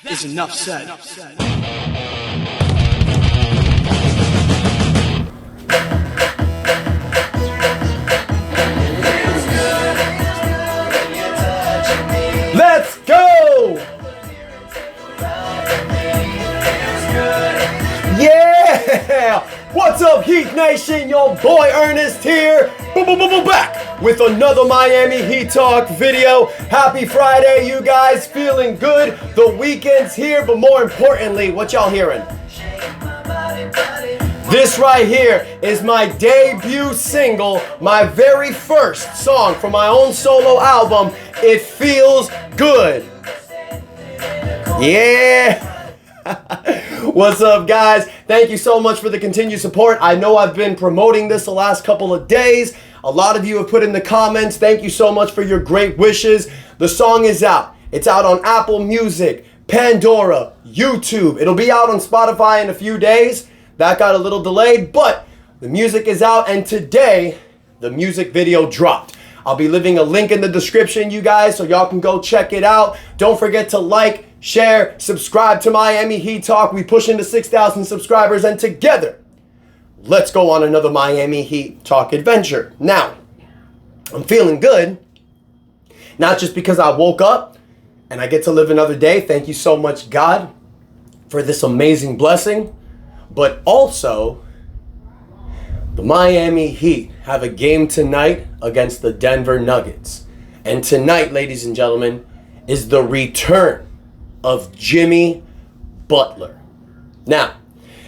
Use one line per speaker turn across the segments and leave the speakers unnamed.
is enough said.
Let's go! Yeah! What's up, Heat Nation? Your boy Ernest here. Back with another Miami Heat Talk video. Happy Friday, you guys. Feeling good? The weekend's here, but more importantly, what y'all hearing? This right here is my debut single, my very first song from my own solo album, It Feels Good. Yeah! What's up, guys? Thank you so much for the continued support. I know I've been promoting this the last couple of days. A lot of you have put in the comments. Thank you so much for your great wishes. The song is out. It's out on Apple Music, Pandora, YouTube. It'll be out on Spotify in a few days. That got a little delayed, but the music is out, and today the music video dropped. I'll be leaving a link in the description, you guys, so y'all can go check it out. Don't forget to like, share, subscribe to Miami Heat Talk. We push into 6,000 subscribers, and together, let's go on another Miami Heat Talk adventure. Now, I'm feeling good, not just because I woke up and I get to live another day. Thank you so much, God, for this amazing blessing. But also, the Miami Heat have a game tonight against the Denver Nuggets. And tonight, ladies and gentlemen, is the return of Jimmy Butler. Now,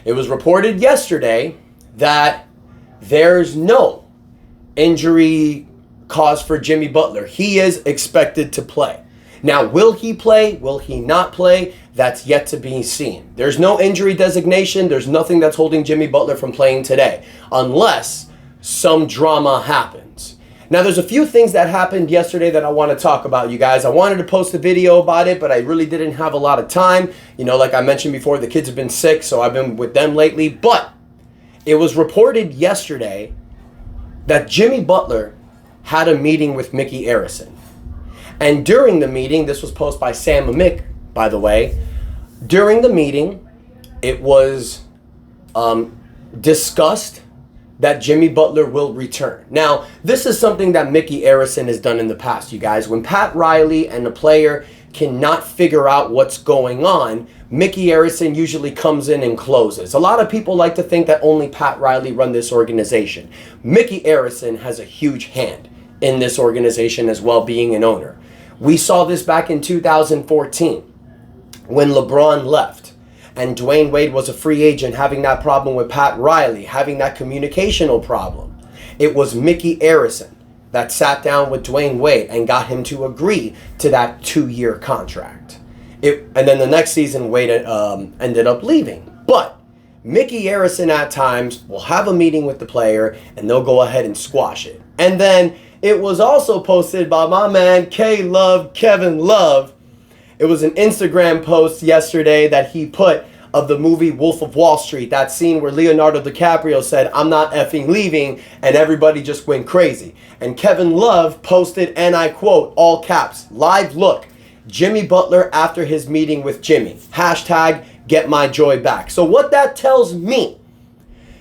it was reported yesterday that there's no injury cause for Jimmy Butler. He is expected to play. Now, will he play? Will he not play? That's yet to be seen. There's no injury designation. There's nothing that's holding Jimmy Butler from playing today, unless some drama happens. Now, there's a few things that happened yesterday that I want to talk about, you guys. I wanted to post a video about it, but I really didn't have a lot of time. You know, like I mentioned before, the kids have been sick, so I've been with them lately. But it was reported yesterday that Jimmy Butler had a meeting with Micky Arison. And during the meeting, this was posted by Sam Amick, by the way. During the meeting, it was discussed that Jimmy Butler will return. Now, this is something that Micky Arison has done in the past, you guys. When Pat Riley and the player cannot figure out what's going on, Micky Arison usually comes in and closes. A lot of people like to think that only Pat Riley run this organization. Micky Arison has a huge hand in this organization as well, being an owner. We saw this back in 2014 when LeBron left and Dwayne Wade was a free agent, having that problem with Pat Riley, having that communicational problem. It was Micky Arison that sat down with Dwayne Wade and got him to agree to that 2-year contract. And then the next season, Wade ended up leaving. But Micky Arison at times will have a meeting with the player and they'll go ahead and squash it. And then it was also posted by my man Kevin Love. It was an Instagram post yesterday that he put of the movie Wolf of Wall Street. That scene where Leonardo DiCaprio said, "I'm not effing leaving," and everybody just went crazy. And Kevin Love posted, and I quote, all caps, "Live look, Jimmy Butler after his meeting with Jimmy. Hashtag get my joy back." So what that tells me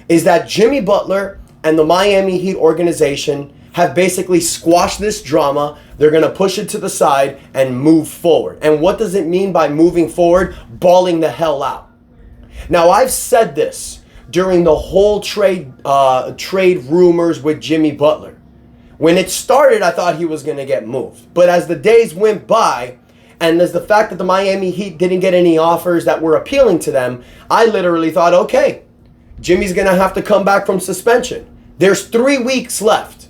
is that Jimmy Butler and the Miami Heat organization have basically squashed this drama. They're going to push it to the side and move forward. And what does it mean by moving forward? Balling the hell out. Now, I've said this during the whole trade rumors with Jimmy Butler. When it started, I thought he was going to get moved. But as the days went by, and as the fact that the Miami Heat didn't get any offers that were appealing to them, I literally thought, okay, Jimmy's going to have to come back from suspension. There's 3 weeks left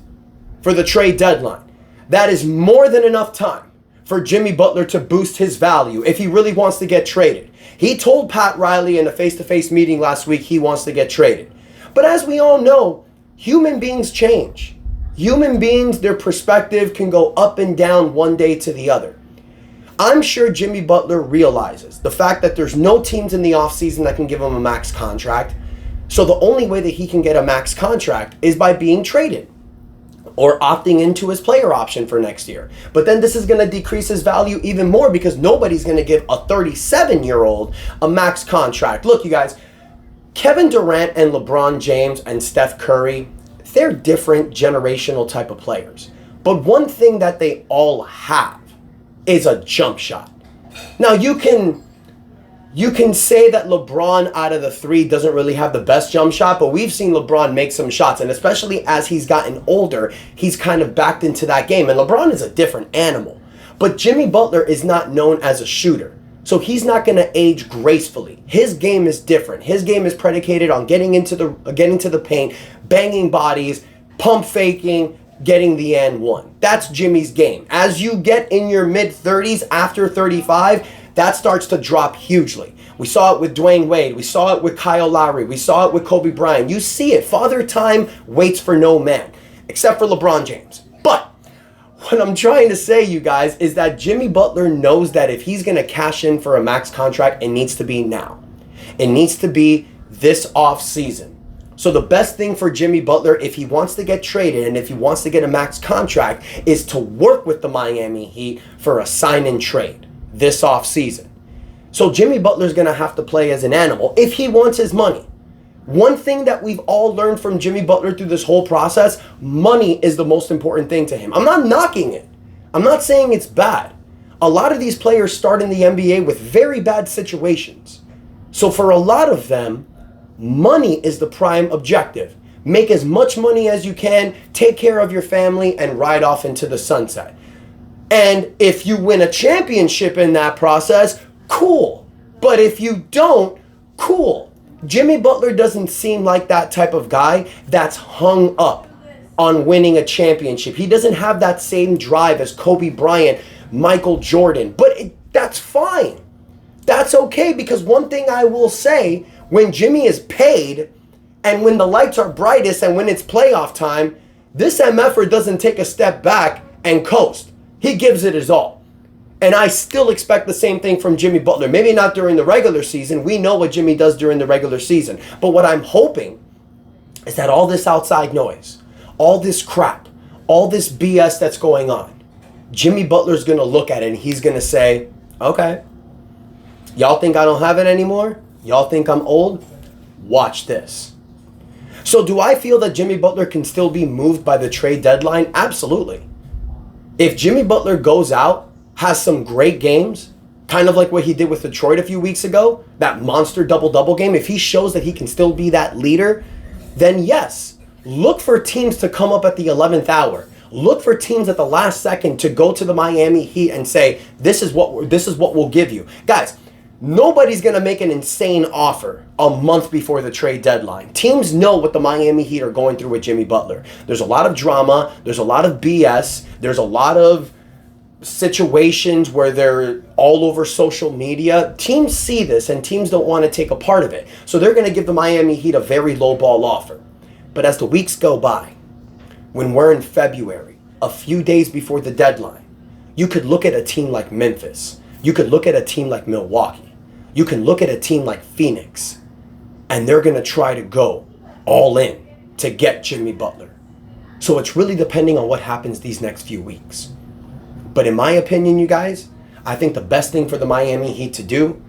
for the trade deadline. That is more than enough time for Jimmy Butler to boost his value if he really wants to get traded. He told Pat Riley in a face-to-face meeting last week he wants to get traded. But as we all know, human beings change. Human beings, their perspective can go up and down one day to the other. I'm sure Jimmy Butler realizes the fact that there's no teams in the offseason that can give him a max contract. So the only way that he can get a max contract is by being traded. or opting into his player option for next year. But then this is going to decrease his value even more because nobody's going to give a 37-year-old a max contract. Look, you guys, Kevin Durant and LeBron James and Steph Curry, they're different generational type of players. But one thing that they all have is a jump shot. Now, you can say that LeBron out of the three doesn't really have the best jump shot, but we've seen LeBron make some shots, and especially as he's gotten older, he's kind of backed into that game, and LeBron is a different animal. But Jimmy Butler is not known as a shooter, so he's not going to age gracefully. His game is different. His game is predicated on getting into the paint, banging bodies, pump faking, getting the and one. That's Jimmy's game. As you get in your mid-30s, after 35, that starts to drop hugely. We saw it with Dwayne Wade. We saw it with Kyle Lowry. We saw it with Kobe Bryant. You see it. Father Time waits for no man, except for LeBron James. But what I'm trying to say, you guys, is that Jimmy Butler knows that if he's going to cash in for a max contract, it needs to be now. It needs to be this off season. So the best thing for Jimmy Butler, if he wants to get traded and if he wants to get a max contract, is to work with the Miami Heat for a sign and trade this offseason. So Jimmy Butler's going to have to play as an animal if he wants his money. One thing that we've all learned from Jimmy Butler through this whole process, money is the most important thing to him. I'm not knocking it. I'm not saying it's bad. A lot of these players start in the NBA with very bad situations. So for a lot of them, money is the prime objective. Make as much money as you can, take care of your family, and ride off into the sunset. And if you win a championship in that process, cool. But if you don't, cool. Jimmy Butler doesn't seem like that type of guy that's hung up on winning a championship. He doesn't have that same drive as Kobe Bryant, Michael Jordan. But that's fine. That's okay, because one thing I will say, when Jimmy is paid and when the lights are brightest and when it's playoff time, this MFer doesn't take a step back and coast. He gives it his all. And I still expect the same thing from Jimmy Butler. Maybe not during the regular season. We know what Jimmy does during the regular season. But what I'm hoping is that all this outside noise, all this crap, all this BS that's going on, Jimmy Butler's going to look at it and he's going to say, okay, y'all think I don't have it anymore? Y'all think I'm old? Watch this. So do I feel that Jimmy Butler can still be moved by the trade deadline? Absolutely. If Jimmy Butler goes out, has some great games, kind of like what he did with Detroit a few weeks ago, that monster double-double game, if he shows that he can still be that leader, then yes, look for teams to come up at the 11th hour. Look for teams at the last second to go to the Miami Heat and say, this is what we'll give you. Guys, nobody's going to make an insane offer a month before the trade deadline. Teams know what the Miami Heat are going through with Jimmy Butler. There's a lot of drama. There's a lot of BS. There's a lot of situations where they're all over social media. Teams see this and teams don't want to take a part of it. So they're going to give the Miami Heat a very low ball offer. But as the weeks go by, when we're in February, a few days before the deadline, you could look at a team like Memphis. You could look at a team like Milwaukee. You can look at a team like Phoenix, and they're going to try to go all in to get Jimmy Butler. So it's really depending on what happens these next few weeks. But in my opinion, you guys, I think the best thing for the Miami Heat to do,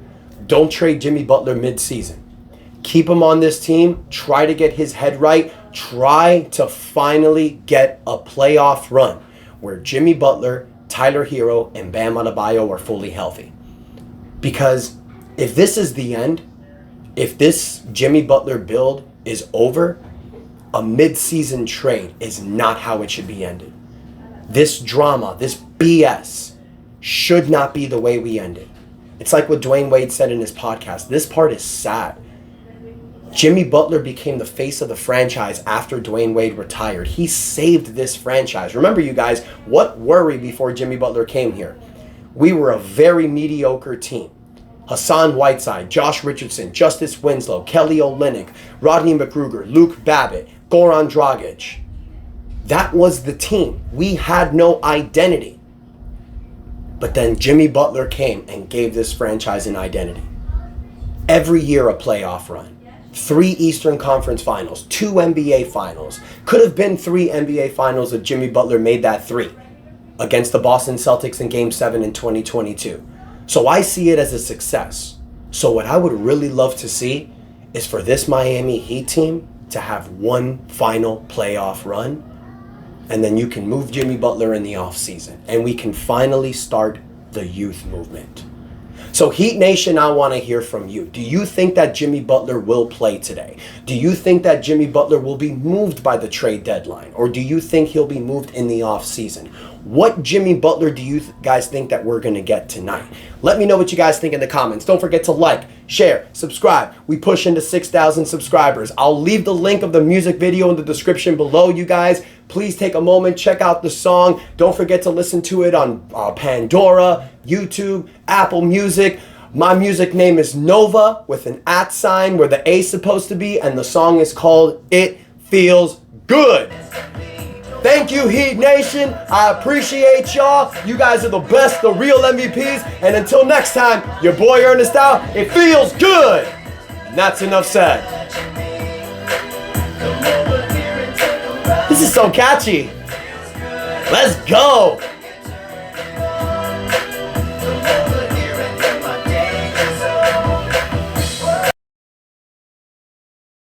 don't trade Jimmy Butler mid-season. Keep him on this team. Try to get his head right. Try to finally get a playoff run where Jimmy Butler, Tyler Hero, and Bam Adebayo are fully healthy. Because if this is the end, if this Jimmy Butler build is over, a mid-season trade is not how it should be ended. This drama, this BS, should not be the way we end it. It's like what Dwayne Wade said in his podcast. This part is sad. Jimmy Butler became the face of the franchise after Dwayne Wade retired. He saved this franchise. Remember, you guys, what were we before Jimmy Butler came here? We were a very mediocre team. Hassan Whiteside, Josh Richardson, Justice Winslow, Kelly Olynyk, Rodney McGruger, Luke Babbitt, Goran Dragic. That was the team. We had no identity. But then Jimmy Butler came and gave this franchise an identity. Every year a playoff run. 3 Eastern Conference Finals, 2 NBA Finals. Could have been 3 NBA Finals if Jimmy Butler made that 3 against the Boston Celtics in Game 7 in 2022. So I see it as a success. So what I would really love to see is for this Miami Heat team to have one final playoff run, and then you can move Jimmy Butler in the offseason, and we can finally start the youth movement. So Heat Nation, I want to hear from you. Do you think that Jimmy Butler will play today? Do you think that Jimmy Butler will be moved by the trade deadline? Or do you think he'll be moved in the offseason? What Jimmy Butler do you guys think that we're going to get tonight? Let me know what you guys think in the comments. Don't forget to like, share, subscribe. We push into 6,000 subscribers. I'll leave the link of the music video in the description below, you guys. Please take a moment, check out the song. Don't forget to listen to it on Pandora, YouTube, Apple Music. My music name is Nova with an @ where the A is supposed to be, and the song is called It Feels Good. Thank you, Heat Nation. I appreciate y'all. You guys are the best, the real MVPs. And until next time, your boy Ernest out. It feels good. And that's enough said. This is so catchy. Let's go.